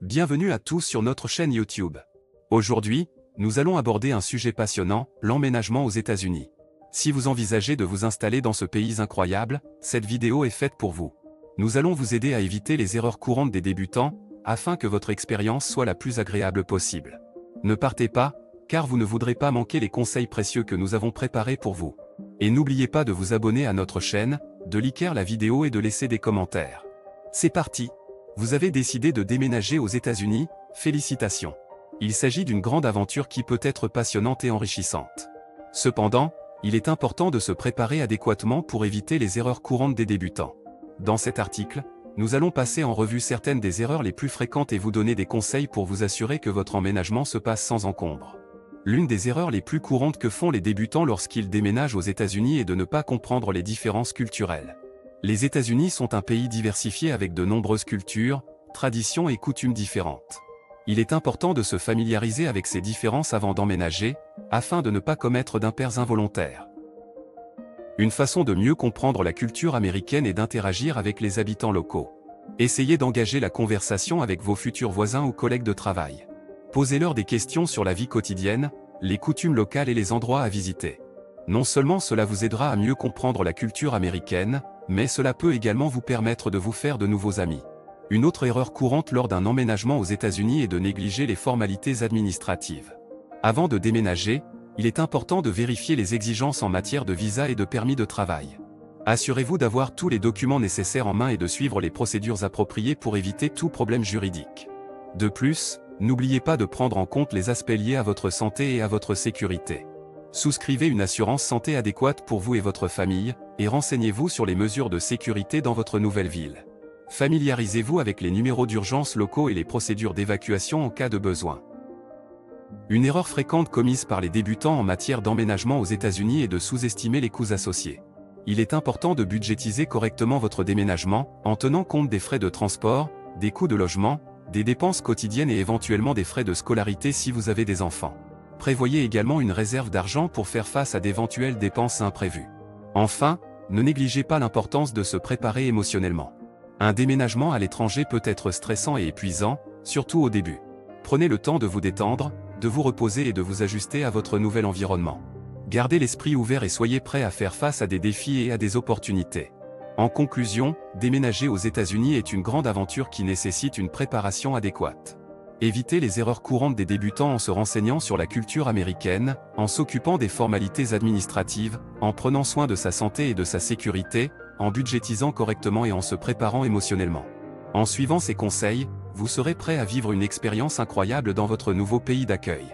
Bienvenue à tous sur notre chaîne YouTube. Aujourd'hui, nous allons aborder un sujet passionnant, l'emménagement aux États-Unis. Si vous envisagez de vous installer dans ce pays incroyable, cette vidéo est faite pour vous. Nous allons vous aider à éviter les erreurs courantes des débutants, afin que votre expérience soit la plus agréable possible. Ne partez pas, car vous ne voudrez pas manquer les conseils précieux que nous avons préparés pour vous. Et n'oubliez pas de vous abonner à notre chaîne, de liker la vidéo et de laisser des commentaires. C'est parti! Vous avez décidé de déménager aux États-Unis, félicitations. Il s'agit d'une grande aventure qui peut être passionnante et enrichissante. Cependant, il est important de se préparer adéquatement pour éviter les erreurs courantes des débutants. Dans cet article, nous allons passer en revue certaines des erreurs les plus fréquentes et vous donner des conseils pour vous assurer que votre emménagement se passe sans encombre. L'une des erreurs les plus courantes que font les débutants lorsqu'ils déménagent aux États-Unis est de ne pas comprendre les différences culturelles. Les États-Unis sont un pays diversifié avec de nombreuses cultures, traditions et coutumes différentes. Il est important de se familiariser avec ces différences avant d'emménager, afin de ne pas commettre d'impairs involontaires. Une façon de mieux comprendre la culture américaine est d'interagir avec les habitants locaux. Essayez d'engager la conversation avec vos futurs voisins ou collègues de travail. Posez-leur des questions sur la vie quotidienne, les coutumes locales et les endroits à visiter. Non seulement cela vous aidera à mieux comprendre la culture américaine, mais cela peut également vous permettre de vous faire de nouveaux amis. Une autre erreur courante lors d'un emménagement aux États-Unis est de négliger les formalités administratives. Avant de déménager, il est important de vérifier les exigences en matière de visa et de permis de travail. Assurez-vous d'avoir tous les documents nécessaires en main et de suivre les procédures appropriées pour éviter tout problème juridique. De plus, n'oubliez pas de prendre en compte les aspects liés à votre santé et à votre sécurité. Souscrivez une assurance santé adéquate pour vous et votre famille, et renseignez-vous sur les mesures de sécurité dans votre nouvelle ville. Familiarisez-vous avec les numéros d'urgence locaux et les procédures d'évacuation en cas de besoin. Une erreur fréquente commise par les débutants en matière d'emménagement aux États-Unis est de sous-estimer les coûts associés. Il est important de budgétiser correctement votre déménagement, en tenant compte des frais de transport, des coûts de logement, des dépenses quotidiennes et éventuellement des frais de scolarité si vous avez des enfants. Prévoyez également une réserve d'argent pour faire face à d'éventuelles dépenses imprévues. Enfin, ne négligez pas l'importance de se préparer émotionnellement. Un déménagement à l'étranger peut être stressant et épuisant, surtout au début. Prenez le temps de vous détendre, de vous reposer et de vous ajuster à votre nouvel environnement. Gardez l'esprit ouvert et soyez prêts à faire face à des défis et à des opportunités. En conclusion, déménager aux États-Unis est une grande aventure qui nécessite une préparation adéquate. Évitez les erreurs courantes des débutants en se renseignant sur la culture américaine, en s'occupant des formalités administratives, en prenant soin de sa santé et de sa sécurité, en budgétisant correctement et en se préparant émotionnellement. En suivant ces conseils, vous serez prêt à vivre une expérience incroyable dans votre nouveau pays d'accueil.